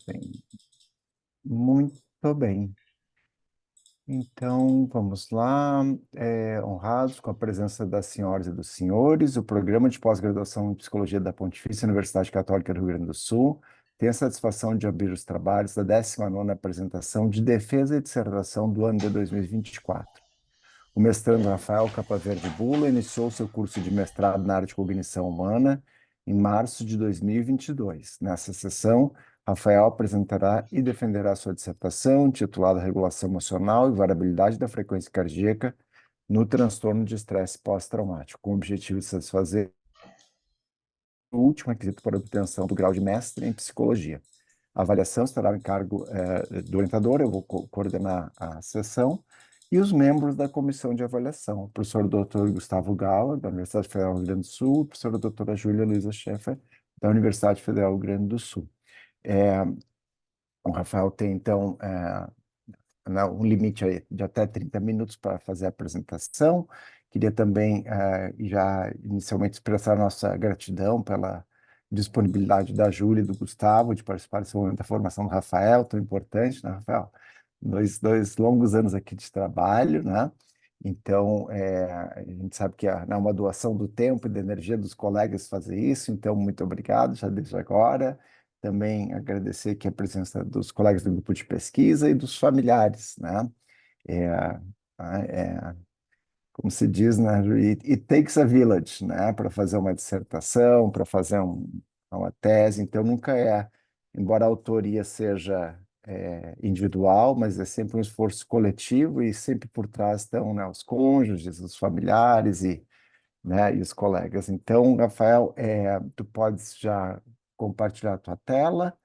Sim, muito bem. Então, vamos lá. Honrados com a presença das senhoras e dos senhores, o programa de pós-graduação em Psicologia da Pontifícia Universidade Católica do Rio Grande do Sul tem a satisfação de abrir os trabalhos da 19ª apresentação de defesa e dissertação do ano de 2024. O mestrando Rafael Capaverde Bula iniciou seu curso de mestrado na área de cognição humana em março de 2022. Nessa sessão, Rafael apresentará e defenderá sua dissertação, intitulada Regulação Emocional e Variabilidade da Frequência Cardíaca no Transtorno de Estresse Pós-Traumático, com o objetivo de satisfazer o último requisito para obtenção do grau de mestre em psicologia. A avaliação estará em cargo do orientador, eu vou coordenar a sessão, e os membros da comissão de avaliação, o professor Dr. Gustavo Gala, da Universidade Federal do Rio Grande do Sul, e a professora doutora Júlia Luiza Schaeffer, da Universidade Federal do Rio Grande do Sul. O Rafael tem, então, um limite aí de até 30 minutos para fazer a apresentação. Queria também já inicialmente expressar nossa gratidão pela disponibilidade da Júlia e do Gustavo de participar desse momento da formação do Rafael, tão importante, né, Rafael? Dois longos anos aqui de trabalho, né? Então, a gente sabe que é uma doação do tempo e da energia dos colegas fazer isso, então, muito obrigado, já desde agora. Também agradecer aqui a presença dos colegas do grupo de pesquisa e dos familiares, né? É, como se diz, né? It takes a village, né? Para fazer uma dissertação, para fazer uma tese. Então, nunca embora a autoria seja individual, mas é sempre um esforço coletivo e sempre por trás estão, né, os cônjuges, os familiares né, e os colegas. Então, Rafael, tu podes já compartilhar a tua tela.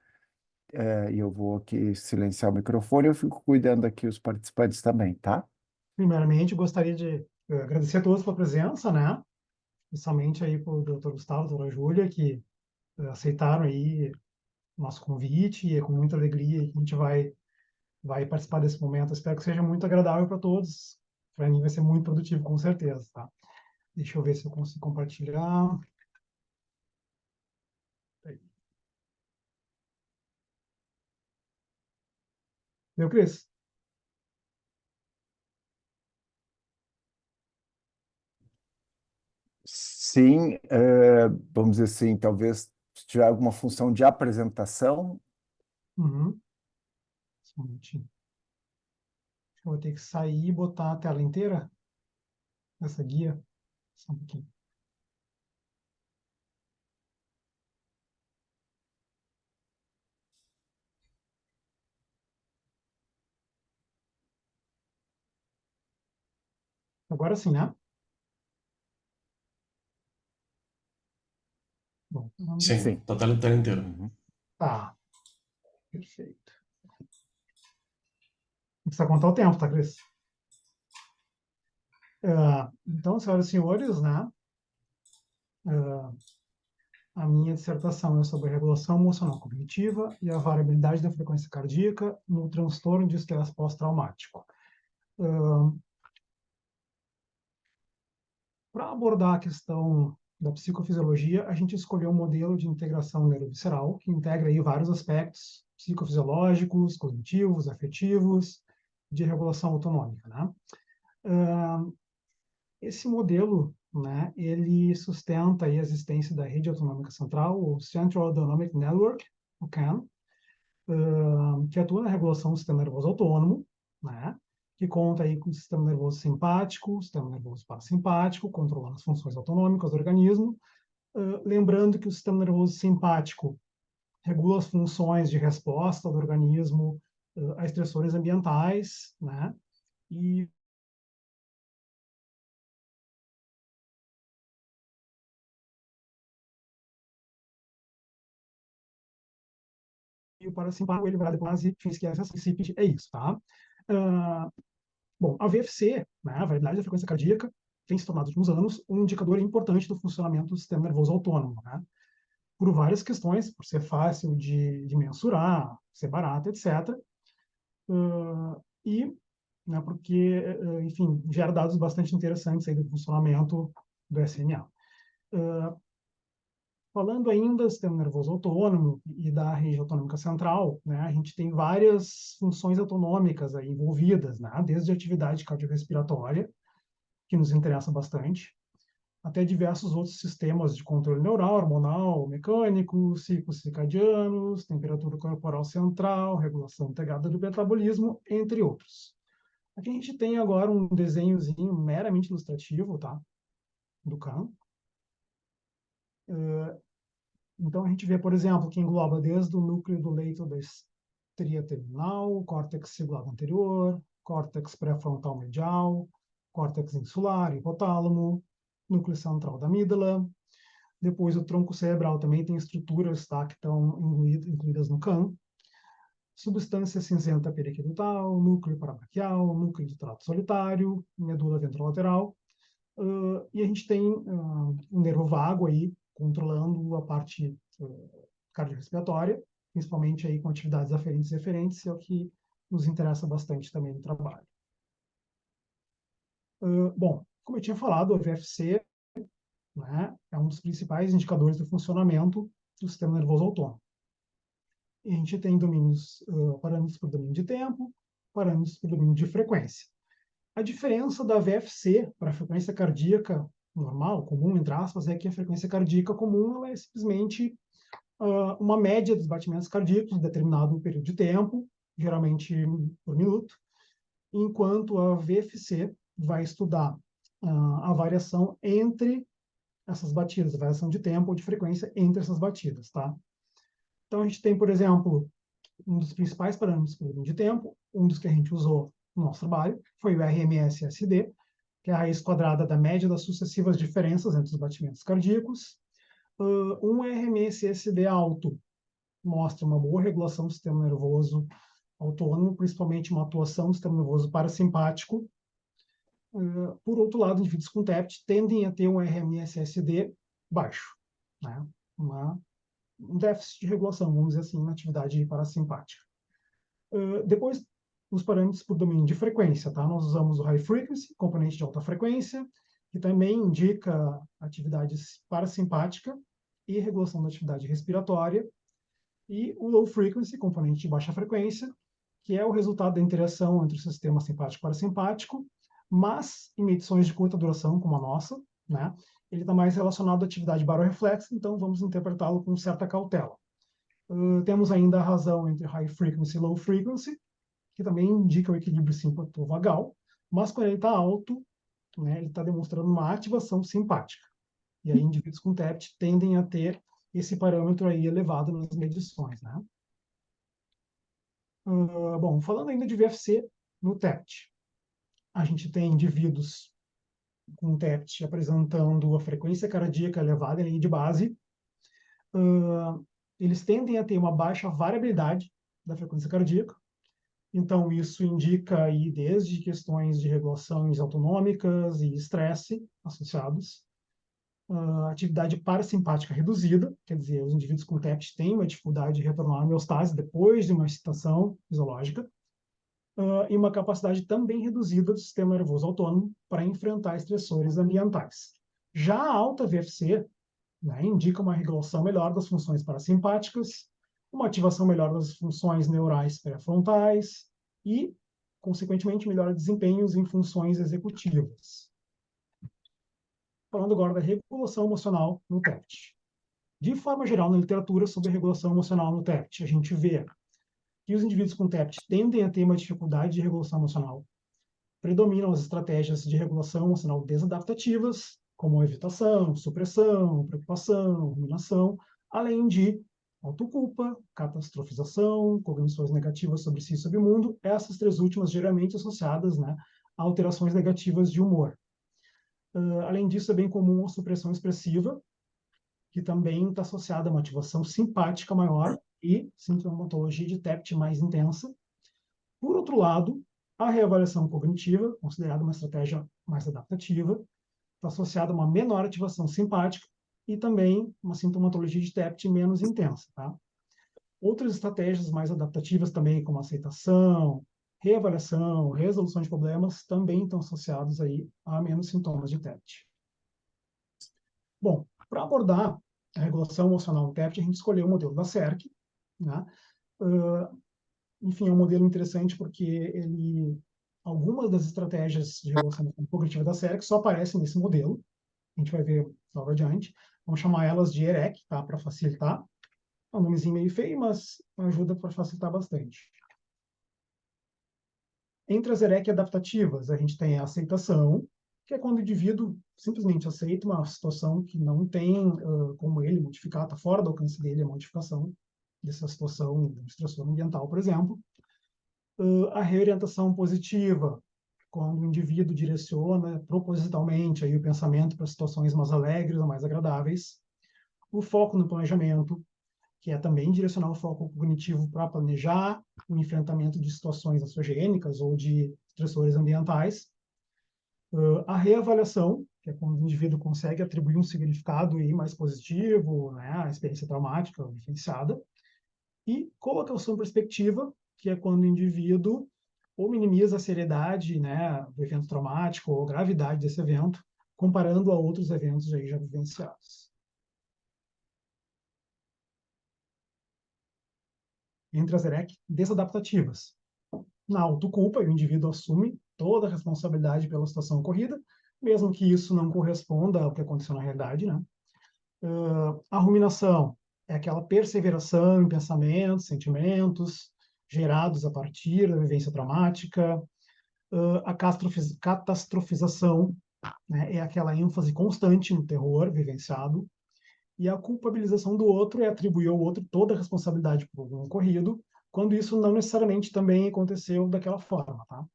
E eu vou aqui silenciar o microfone, eu fico cuidando aqui os participantes também, tá? Primeiramente, gostaria de agradecer a todos pela presença, né? Principalmente aí para o doutor Gustavo, a doutora Júlia, que aceitaram aí o nosso convite, e é com muita alegria que a gente vai participar desse momento. Espero que seja muito agradável para todos. Para mim vai ser muito produtivo, com certeza, tá? Deixa eu ver se eu consigo compartilhar. Meu, Cris? Sim, vamos dizer assim, talvez se tiver alguma função de apresentação. Uhum. Só um minutinho. Eu vou ter que sair e botar a tela inteira dessa guia. Só um pouquinho. Agora sim, né? Bom, Sim, Sim. está inteiro. Uhum. tá. Perfeito. Não precisa contar o tempo, tá, Cris? Então, senhoras e senhores, né? A minha dissertação é sobre a regulação emocional cognitiva e a variabilidade da frequência cardíaca no transtorno de estresse pós-traumático. Para abordar a questão da psicofisiologia, a gente escolheu um modelo de integração neurovisceral que integra aí vários aspectos psicofisiológicos, cognitivos, afetivos, de regulação autonômica, né? Esse modelo, né, ele sustenta aí a existência da rede autonômica central, o Central Autonomic Network, o CAN, que atua na regulação do sistema nervoso autônomo, né, que conta aí com o sistema nervoso simpático, o sistema nervoso parasimpático, controlando as funções autonômicas do organismo. Lembrando que o sistema nervoso simpático regula as funções de resposta do organismo a estressores ambientais, né, e o parasimpático ele vai depois e fins que é recípice, é isso, tá? Bom, a VFC, né, a variabilidade da frequência cardíaca, tem se tornado, nos últimos anos, um indicador importante do funcionamento do sistema nervoso autônomo, né? Por várias questões, por ser fácil de mensurar, ser barato, etc. E né, porque, enfim, gera dados bastante interessantes aí do funcionamento do SMA. Falando ainda do sistema nervoso autônomo e da rede autonômica central, né, a gente tem várias funções autonômicas aí envolvidas, né, desde a atividade cardiorrespiratória, que nos interessa bastante, até diversos outros sistemas de controle neural, hormonal, mecânico, ciclos circadianos, temperatura corporal central, regulação integrada do metabolismo, entre outros. Aqui a gente tem agora um desenhozinho meramente ilustrativo, tá, do CAN. Então, a gente vê, por exemplo, que engloba desde o núcleo do leito da estria terminal, córtex cingulado anterior, córtex pré-frontal medial, córtex insular, hipotálamo, núcleo central da amígdala. Depois, o tronco cerebral também tem estruturas, tá, que estão incluídas no CAN. Substância cinzenta periquitotal, núcleo parabraquial, núcleo de trato solitário, medula ventrolateral. E a gente tem um nervo vago aí, controlando a parte cardiorrespiratória, principalmente aí com atividades aferentes e eferentes, é o que nos interessa bastante também no trabalho. Bom, como eu tinha falado, o VFC, né, é um dos principais indicadores do funcionamento do sistema nervoso autônomo. E a gente tem domínios, parâmetros por domínio de tempo, parâmetros por domínio de frequência. A diferença da VFC para a frequência cardíaca normal, comum, entre aspas, é que a frequência cardíaca comum ela é simplesmente uma média dos batimentos cardíacos em determinado período de tempo, geralmente por minuto, enquanto a VFC vai estudar a variação entre essas batidas, a variação de tempo ou de frequência entre essas batidas, tá? Então, a gente tem, por exemplo, um dos principais parâmetros de tempo, um dos que a gente usou no nosso trabalho, foi o RMS-SD, que é a raiz quadrada da média das sucessivas diferenças entre os batimentos cardíacos. Um RMS-SD alto mostra uma boa regulação do sistema nervoso autônomo, principalmente uma atuação do sistema nervoso parasimpático. Por outro lado, indivíduos com TEPT tendem a ter um RMS-SD baixo, né? Um déficit de regulação, vamos dizer assim, na atividade parasimpática. Depois, os parâmetros por domínio de frequência, tá? Nós usamos o high frequency, componente de alta frequência, que também indica atividade parasimpática e regulação da atividade respiratória, e o low frequency, componente de baixa frequência, que é o resultado da interação entre o sistema simpático e parasimpático, mas em medições de curta duração, como a nossa, né, ele está mais relacionado à atividade barorreflexa, então vamos interpretá-lo com certa cautela. Temos ainda a razão entre high frequency e low frequency, que também indica o equilíbrio simpático-vagal, mas quando ele está alto, né, ele está demonstrando uma ativação simpática. E aí indivíduos com TEPT tendem a ter esse parâmetro aí elevado nas medições, né? Bom, falando ainda de VFC no TEPT, a gente tem indivíduos com TEPT apresentando a frequência cardíaca elevada em linha de base. Eles tendem a ter uma baixa variabilidade da frequência cardíaca. Então, isso indica aí desde questões de regulações autonômicas e estresse associados. Atividade parasimpática reduzida, quer dizer, os indivíduos com TEPT têm uma dificuldade de retornar à homeostase depois de uma excitação fisiológica, e uma capacidade também reduzida do sistema nervoso autônomo para enfrentar estressores ambientais. Já a alta VFC, né, indica uma regulação melhor das funções parasimpáticas, uma ativação melhor das funções neurais pré-frontais e, consequentemente, melhor desempenhos em funções executivas. Falando agora da regulação emocional no TEPT. De forma geral, na literatura sobre regulação emocional no TEPT, a gente vê que os indivíduos com TEPT tendem a ter uma dificuldade de regulação emocional. Predominam as estratégias de regulação emocional desadaptativas, como evitação, supressão, preocupação, ruminação, além de autoculpa, catastrofização, cognições negativas sobre si e sobre o mundo, essas três últimas geralmente associadas, né, a alterações negativas de humor. Além disso, é bem comum a supressão expressiva, que também está associada a uma ativação simpática maior e sintomatologia de TEPT mais intensa. Por outro lado, a reavaliação cognitiva, considerada uma estratégia mais adaptativa, está associada a uma menor ativação simpática e também uma sintomatologia de TEPT menos intensa. Tá? Outras estratégias mais adaptativas também, como aceitação, reavaliação, resolução de problemas, também estão associados aí a menos sintomas de TEPT. Bom, para abordar a regulação emocional no TEPT, a gente escolheu o modelo da CERC, né? Enfim, é um modelo interessante porque algumas das estratégias de regulação cognitiva da CERC só aparecem nesse modelo. A gente vai ver logo adiante. Vamos chamar elas de EREC, tá? Para facilitar. É um nomezinho meio feio, mas ajuda para facilitar bastante. Entre as EREC adaptativas, a gente tem a aceitação, que é quando o indivíduo simplesmente aceita uma situação que não tem como ele modificar, está fora do alcance dele a modificação dessa situação de estressor ambiental, por exemplo. A reorientação positiva, quando o indivíduo direciona propositalmente aí o pensamento para situações mais alegres ou mais agradáveis. O foco no planejamento, que é também direcionar o foco cognitivo para planejar o enfrentamento de situações ansiogênicas ou de estressores ambientais. A reavaliação, que é quando o indivíduo consegue atribuir um significado aí mais positivo, né, à experiência traumática vivenciada. E colocação em perspectiva, que é quando o indivíduo ou minimiza a seriedade, né, do evento traumático ou a gravidade desse evento, comparando a outros eventos aí já vivenciados. Entre as EREC desadaptativas. Na autoculpa, o indivíduo assume toda a responsabilidade pela situação ocorrida, mesmo que isso não corresponda ao que aconteceu na realidade, né? A ruminação é aquela perseveração em pensamentos, sentimentos gerados a partir da vivência traumática. A catastrofização, né, é aquela ênfase constante no terror vivenciado. E a culpabilização do outro é atribuir ao outro toda a responsabilidade por um ocorrido, quando isso não necessariamente também aconteceu daquela forma, tá?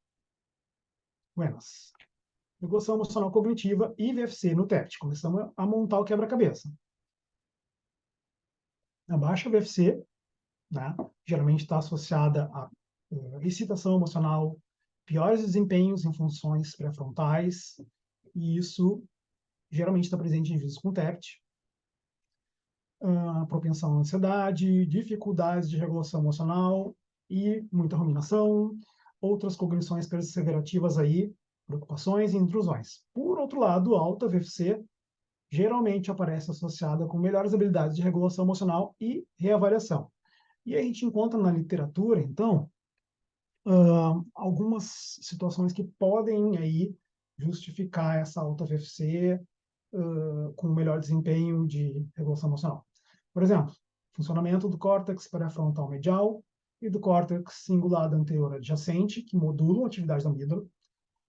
Buenas. Regulação emocional cognitiva e VFC no TEPT. Começamos a montar o quebra-cabeça. A baixa VFC, né, geralmente está associada a excitação emocional, piores desempenhos em funções pré-frontais, e isso geralmente está presente em indivíduos com TEPT. Propensão à ansiedade, dificuldades de regulação emocional e muita ruminação, outras cognições perseverativas aí, preocupações e intrusões. Por outro lado, a alta VFC geralmente aparece associada com melhores habilidades de regulação emocional e reavaliação. E a gente encontra na literatura, então, algumas situações que podem aí justificar essa alta VFC com melhor desempenho de regulação emocional. Por exemplo, funcionamento do córtex pré-frontal medial e do córtex cingulado anterior adjacente, que modulam a atividade da amígdala.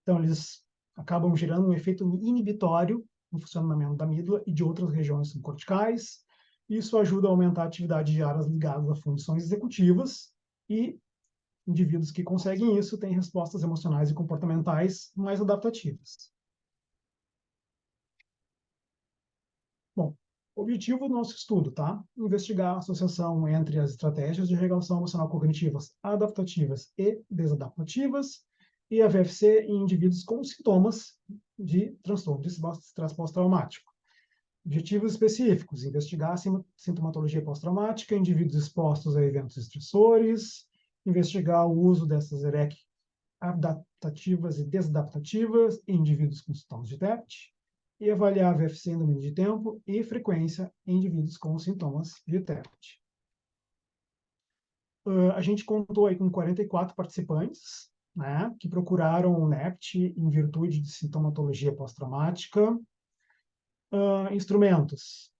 Então, eles acabam gerando um efeito inibitório no funcionamento da amígdala e de outras regiões corticais. Isso ajuda a aumentar a atividade de áreas ligadas a funções executivas e indivíduos que conseguem isso têm respostas emocionais e comportamentais mais adaptativas. Bom, o objetivo do nosso estudo, tá? Investigar a associação entre as estratégias de regulação emocional cognitivas adaptativas e desadaptativas e a VFC em indivíduos com sintomas de transtorno de estresse pós-traumático. Objetivos específicos: investigar a sintomatologia pós-traumática em indivíduos expostos a eventos estressores, investigar o uso dessas EREC adaptativas e desadaptativas em indivíduos com sintomas de TEPT, e avaliar a VFC em domínio de tempo e frequência em indivíduos com sintomas de TEPT. A gente contou aí com 44 participantes, né, que procuraram o NEPT em virtude de sintomatologia pós-traumática. Instrumentos.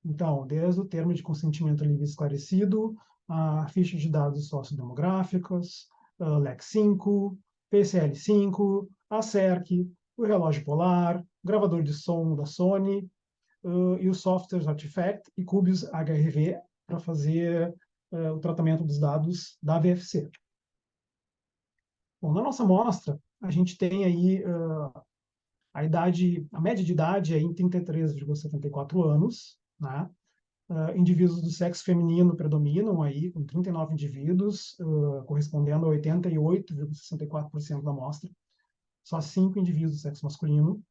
Então, desde o termo de consentimento livre esclarecido, a ficha de dados sociodemográficos, LEC5, PCL5, a CERC, o relógio polar, o gravador de som da Sony, e os softwares Artifact e Cubius HRV para fazer o tratamento dos dados da VFC. Bom, na nossa amostra, a gente tem aí a média de idade é em 33,74 anos, né? Indivíduos do sexo feminino predominam aí, com 39 indivíduos, correspondendo a 88,64% da amostra. Só 5 indivíduos do sexo masculino.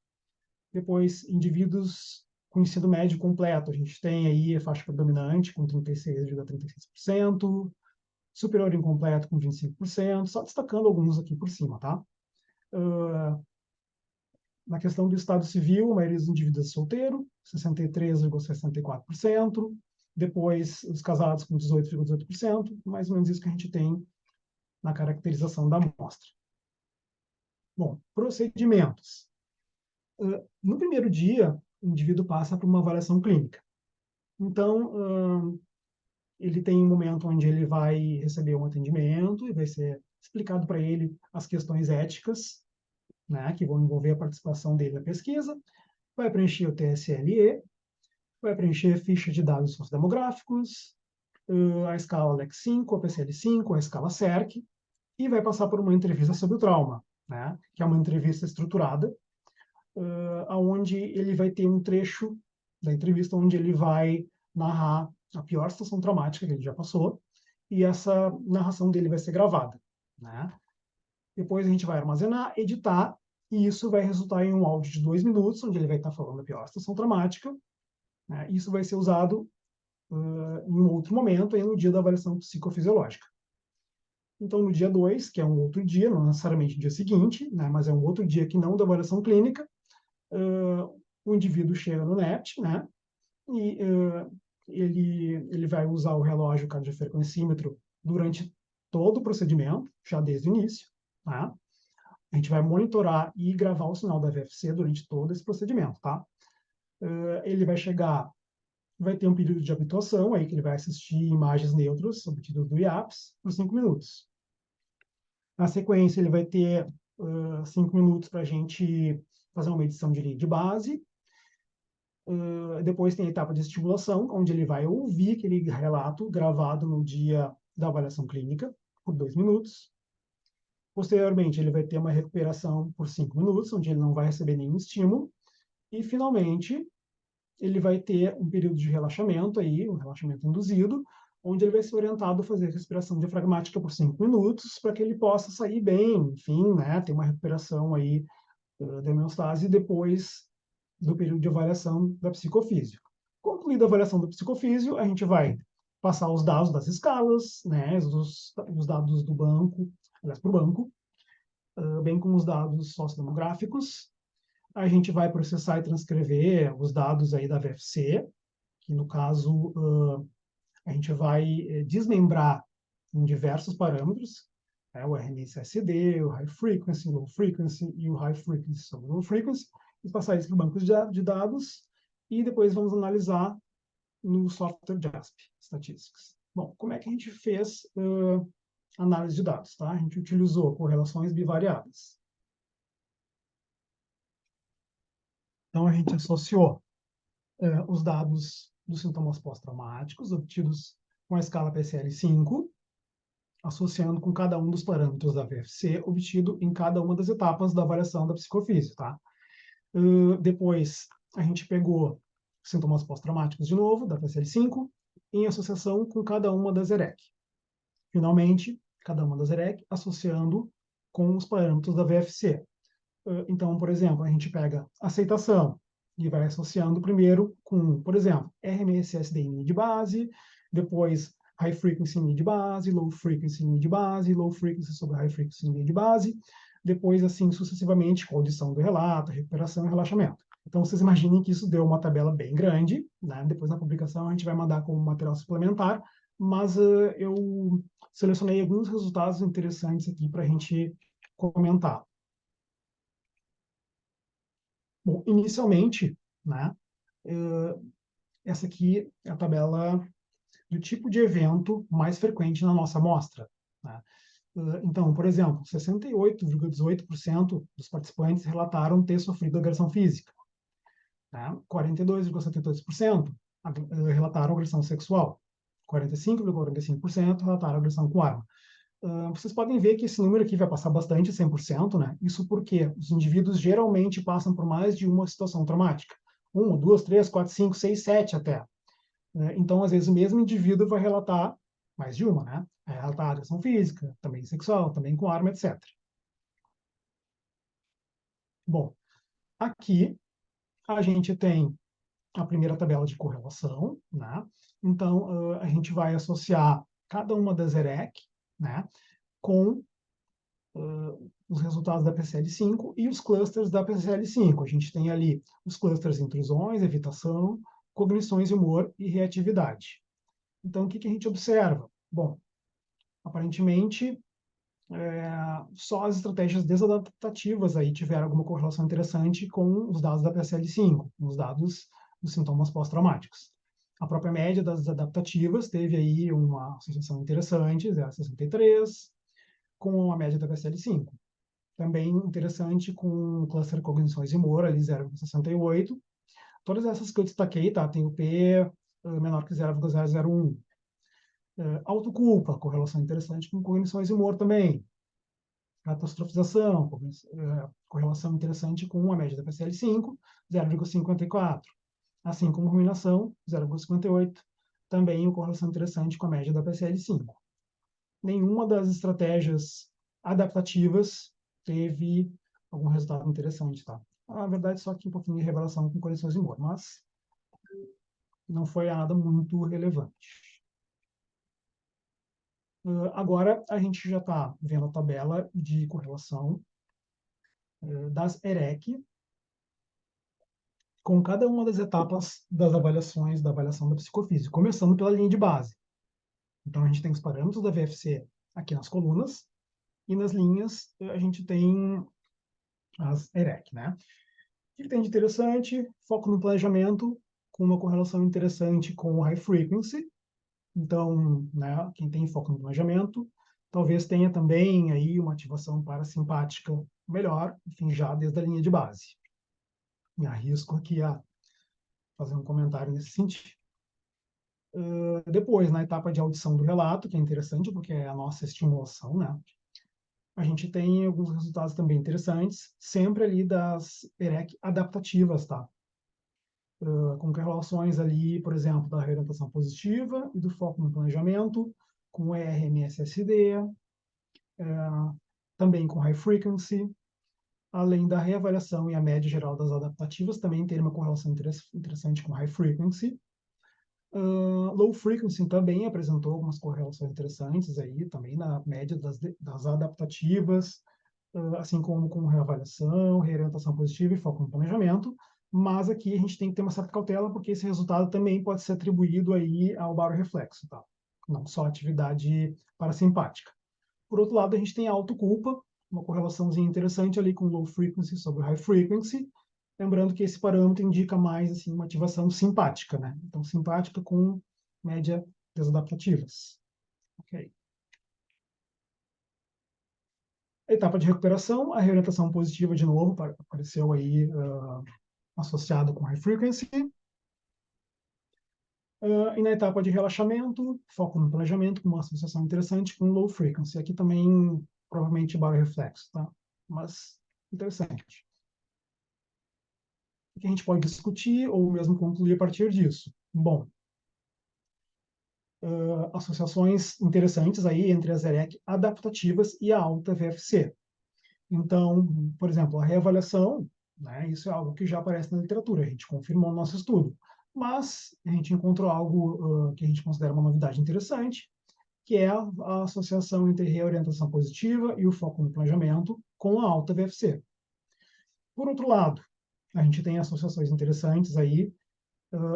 Depois, indivíduos com ensino médio completo. A gente tem aí a faixa predominante, com 36,36%, superior incompleto, com 25%, só destacando alguns aqui por cima, tá? Na questão do estado civil, a maioria dos indivíduos é solteiro, 63,64%. Depois, os casados com 18,18%, mais ou menos isso que a gente tem na caracterização da amostra. Bom, procedimentos. No primeiro dia, o indivíduo passa por uma avaliação clínica. Então, ele tem um momento onde ele vai receber um atendimento e vai ser explicado para ele as questões éticas, né, que vão envolver a participação dele na pesquisa, vai preencher o TSLE, vai preencher ficha de dados sociodemográficos, a escala LEX5, a PCL5, a escala CERC, e vai passar por uma entrevista sobre o trauma, né, que é uma entrevista estruturada, onde ele vai ter um trecho da entrevista onde ele vai narrar a pior situação traumática que ele já passou, e essa narração dele vai ser gravada, né? Depois a gente vai armazenar, editar, e isso vai resultar em um áudio de 2 minutos, onde ele vai estar falando a pior situação traumática, né? Isso vai ser usado em um outro momento, aí no dia da avaliação psicofisiológica. Então, no dia 2, que é um outro dia, não necessariamente o dia seguinte, né, mas é um outro dia que não da avaliação clínica, o indivíduo chega no NET, né, e ele vai usar o relógio cardiofrequencímetro durante todo o procedimento, já desde o início, tá? A gente vai monitorar e gravar o sinal da VFC durante todo esse procedimento, tá? Ele vai chegar, vai ter um período de habituação, aí que ele vai assistir imagens neutras obtidas do IAPS por 5 minutos. Na sequência, ele vai ter 5 minutos para a gente fazer uma medição de linha de base. Depois tem a etapa de estimulação, onde ele vai ouvir aquele relato gravado no dia da avaliação clínica, por 2 minutos. Posteriormente, ele vai ter uma recuperação por 5 minutos, onde ele não vai receber nenhum estímulo. E, finalmente, ele vai ter um período de relaxamento, aí, um relaxamento induzido, onde ele vai ser orientado a fazer respiração diafragmática por 5 minutos, para que ele possa sair bem, enfim, né, ter uma recuperação aí da homeostase depois do período de avaliação da psicofísio. Concluída a avaliação do psicofísio, a gente vai passar os dados das escalas, né, os dados do banco, aliás, para o banco, bem como os dados sociodemográficos. A gente vai processar e transcrever os dados aí da VFC, que no caso a gente vai desmembrar em diversos parâmetros, o RMSSD, o High Frequency, Low Frequency e o High Frequency sobre Low Frequency, e passar isso para o banco de dados, e depois vamos analisar no software JASP Statistics. Bom, como é que a gente fez análise de dados? Tá? A gente utilizou correlações bivariadas. Então, a gente associou os dados dos sintomas pós-traumáticos obtidos com a escala PCL5, associando com cada um dos parâmetros da VFC obtido em cada uma das etapas da avaliação da psicofísio, tá? Depois, a gente pegou sintomas pós-traumáticos de novo, da PCL5, em associação com cada uma das EREC. Finalmente, cada uma das EREC associando com os parâmetros da VFC. Então, por exemplo, a gente pega aceitação e vai associando primeiro com, por exemplo, RMSSD em de base, depois High Frequency em de base, Low Frequency em de base, Low Frequency sobre High Frequency em de base, depois, assim, sucessivamente, com audição do relato, recuperação e relaxamento. Então, vocês imaginem que isso deu uma tabela bem grande, né? Depois, na publicação, a gente vai mandar como material suplementar, mas eu selecionei alguns resultados interessantes aqui para a gente comentar. Bom, inicialmente, né, essa aqui é a tabela do tipo de evento mais frequente na nossa amostra, né? Então, por exemplo, 68,18% dos participantes relataram ter sofrido agressão física, né? 42,72% relataram agressão sexual, 45,45% relataram agressão com arma. Vocês podem ver que esse número aqui vai passar bastante, 100%, né? Isso porque os indivíduos geralmente passam por mais de uma situação traumática. 1, 2, 3, 4, 5, 6, 7 até. Então, às vezes, o mesmo indivíduo vai relatar mais de uma, né? Vai relatar agressão física, também sexual, também com arma, etc. Bom, aqui a gente tem a primeira tabela de correlação, né? Então, a gente vai associar cada uma das EREC, né, com os resultados da PCL5 e os clusters da PCL5. A gente tem ali os clusters intrusões, evitação, cognições, humor e reatividade. Então, o que a gente observa? Bom, aparentemente, só as estratégias desadaptativas aí tiveram alguma correlação interessante com os dados da PSL5, os dados dos sintomas pós-traumáticos. A própria média das adaptativas teve aí uma associação interessante, 0,63, com a média da PSL5. Também interessante com o cluster de cognições e humor, ali 0,68. Todas essas que eu destaquei, tá? Tem o P menor que 0,001. Autoculpa, correlação interessante com cognições e humor também. Catastrofização, correlação interessante com a média da PCL5, 0,54. Assim como ruminação, 0,58. Também uma correlação interessante com a média da PCL5. Nenhuma das estratégias adaptativas teve algum resultado interessante, tá? Na verdade, só que um pouquinho de revelação com correções de humor, mas não foi nada muito relevante. Agora, a gente já está vendo a tabela de correlação das EREC com cada uma das etapas das avaliações, da avaliação da psicofísica, começando pela linha de base. Então, a gente tem os parâmetros da VFC aqui nas colunas, e nas linhas a gente tem as EREC, né? O que tem de interessante? Foco no planejamento, com uma correlação interessante com o high frequency. Então, né, quem tem foco no planejamento, talvez tenha também aí uma ativação parasimpática melhor, enfim, já desde a linha de base. Me arrisco aqui a fazer um comentário nesse sentido. Depois, na etapa de audição do relato, que é interessante, porque é a nossa estimulação, né? A gente tem alguns resultados também interessantes, sempre ali das EREC adaptativas, tá? Com correlações ali, por exemplo, da reorientação positiva e do foco no planejamento, com o ERMSSD, também com high frequency, além da reavaliação e a média geral das adaptativas, também tem uma correlação interessante com high frequency. Low frequency também apresentou algumas correlações interessantes aí, também na média das adaptativas, assim como com reavaliação, reorientação positiva e foco no planejamento, mas aqui a gente tem que ter uma certa cautela, porque esse resultado também pode ser atribuído aí ao baroreflexo, tá? Não só atividade parasimpática. Por outro lado, a gente tem a autoculpa, uma correlaçãozinha interessante ali com low frequency sobre high frequency, lembrando que esse parâmetro indica mais assim, uma ativação simpática, né? Então, simpática com média desadaptativas. Ok. Etapa de recuperação, a reorientação positiva, de novo, apareceu aí associado com high frequency. E na etapa de relaxamento, foco no planejamento, com uma associação interessante com low frequency. Aqui também, provavelmente, baroreflexo, tá? Mas interessante. O que a gente pode discutir ou mesmo concluir a partir disso? Bom, associações interessantes aí entre as EREC adaptativas e a alta VFC. Então, por exemplo, a reavaliação, né, isso é algo que já aparece na literatura, a gente confirmou no nosso estudo, mas a gente encontrou algo que a gente considera uma novidade interessante, que é a associação entre reorientação positiva e o foco no planejamento com a alta VFC. Por outro lado, a gente tem associações interessantes aí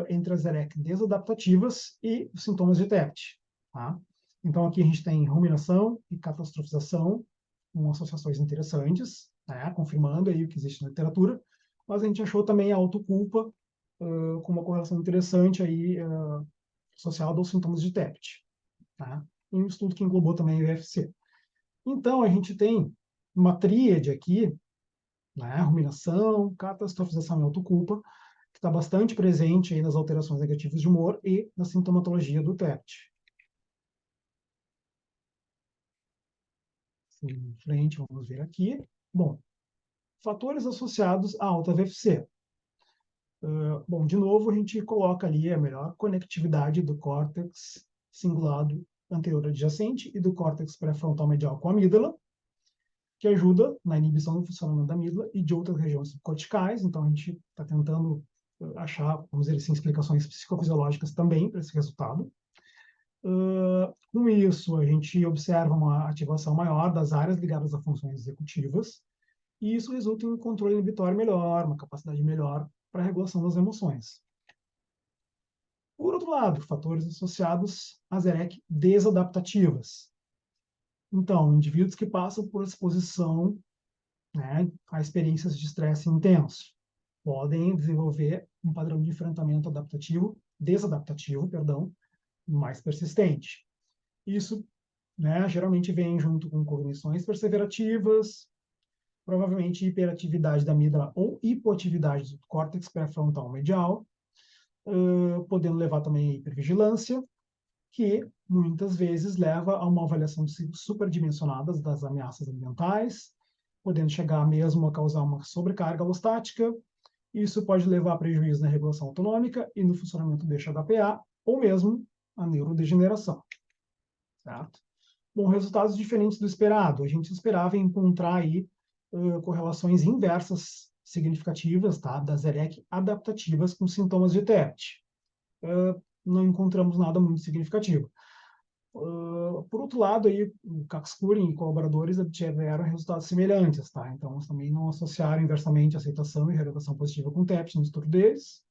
entre as EREC desadaptativas e os sintomas de TEPT. Tá? Então, aqui a gente tem ruminação e catastrofização, com associações interessantes, né? Confirmando aí o que existe na literatura, mas a gente achou também a autoculpa com uma correlação interessante aí, associada aos sintomas de TEPT. Tá? Em um estudo que englobou também o UFC. Então, a gente tem uma tríade aqui, né? Ruminação, catastrofização e autoculpa, que está bastante presente aí nas alterações negativas de humor e na sintomatologia do TEPT. Em frente, vamos ver aqui. Bom, fatores associados à alta VFC. Bom, de novo, a gente coloca ali a melhor conectividade do córtex cingulado anterior adjacente e do córtex pré-frontal medial com a amígdala, que ajuda na inibição do funcionamento da amígdala e de outras regiões subcorticais. Então, a gente está tentando achar, vamos dizer assim, explicações psicofisiológicas também para esse resultado. Com isso, a gente observa uma ativação maior das áreas ligadas a funções executivas, e isso resulta em um controle inibitório melhor, uma capacidade melhor para a regulação das emoções. Por outro lado, fatores associados às EREC desadaptativas. Então, indivíduos que passam por exposição, né, a experiências de estresse intenso podem desenvolver um padrão de enfrentamento desadaptativo, perdão, mais persistente. Isso, né, geralmente vem junto com cognições perseverativas, provavelmente hiperatividade da amígdala ou hipoatividade do córtex pré-frontal medial, podendo levar também a hipervigilância, que muitas vezes leva a uma avaliação superdimensionada das ameaças ambientais, podendo chegar mesmo a causar uma sobrecarga alostática. Isso pode levar a prejuízo na regulação autonômica e no funcionamento do eixo HPA, ou mesmo a neurodegeneração. Certo? Bom, resultados diferentes do esperado. A gente esperava encontrar aí correlações inversas significativas, tá, das EREC adaptativas com sintomas de TEPT. Não encontramos nada muito significativo. Por outro lado, aí, o Caxcurin e colaboradores obtiveram resultados semelhantes, tá? Então, eles também não associaram inversamente aceitação e reeducação positiva com TEPT no estudo deles.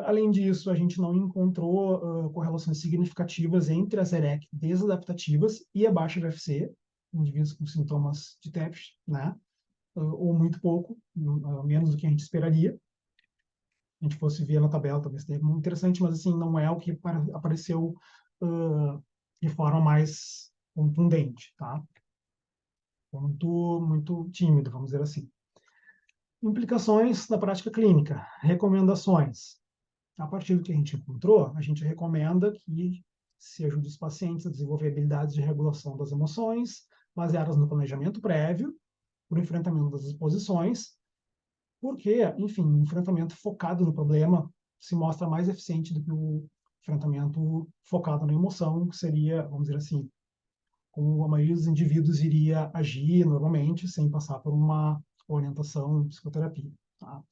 Além disso, a gente não encontrou correlações significativas entre as EREC desadaptativas e a baixa VFC, indivíduos com sintomas de TEPT, né? Ou muito pouco, menos do que a gente esperaria. A gente fosse ver na tabela, talvez tenha muito interessante, mas assim, não é o que apareceu de forma mais contundente, tá? Muito tímido, vamos dizer assim. Implicações na prática clínica, recomendações. A partir do que a gente encontrou, a gente recomenda que se ajude os pacientes a desenvolver habilidades de regulação das emoções, baseadas no planejamento prévio, no enfrentamento das exposições, porque, enfim, o enfrentamento focado no problema se mostra mais eficiente do que o enfrentamento focado na emoção, que seria, vamos dizer assim, como a maioria dos indivíduos iria agir normalmente, sem passar por uma orientação psicoterapia. Tá?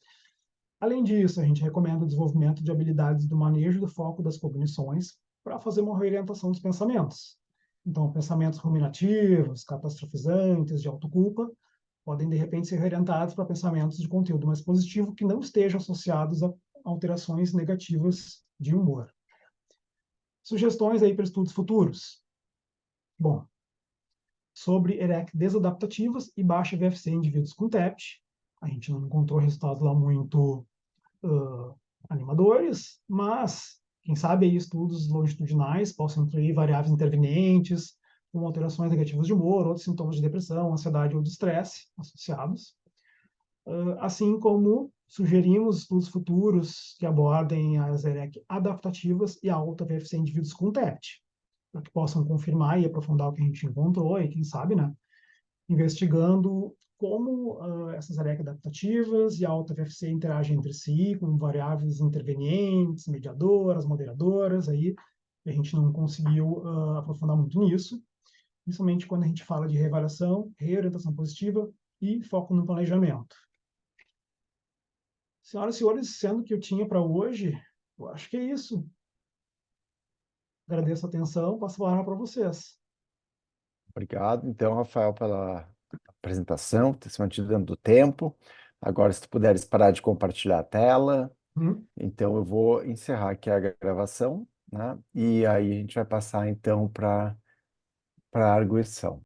Além disso, a gente recomenda o desenvolvimento de habilidades do manejo do foco das cognições para fazer uma reorientação dos pensamentos. Então, pensamentos ruminativos, catastrofizantes, de autoculpa, podem, de repente, ser reorientados para pensamentos de conteúdo mais positivo que não estejam associados a alterações negativas de humor. Sugestões aí para estudos futuros. Bom, sobre EREC desadaptativas e baixa VFC em indivíduos com TEPT. A gente não encontrou resultados lá muito animadores, mas quem sabe aí estudos longitudinais possam incluir variáveis intervenientes, com alterações negativas de humor, outros sintomas de depressão, ansiedade ou de estresse associados. Assim como sugerimos estudos futuros que abordem as EREC adaptativas e a alta VFC em indivíduos com TEPT, para que possam confirmar e aprofundar o que a gente encontrou e, quem sabe, né, investigando como essas EREC adaptativas e a alta VFC interagem entre si, com variáveis intervenientes, mediadoras, moderadoras, aí a gente não conseguiu aprofundar muito nisso, principalmente quando a gente fala de reavaliação, reorientação positiva e foco no planejamento. Senhoras e senhores, sendo que eu tinha para hoje, eu acho que é isso. Agradeço a atenção, passo a palavra para vocês. Obrigado, então, Rafael, pela apresentação, ter se mantido dentro do tempo. Agora, se tu puderes parar de compartilhar a tela, então eu vou encerrar aqui a gravação, né? E aí a gente vai passar, então, para a arguição.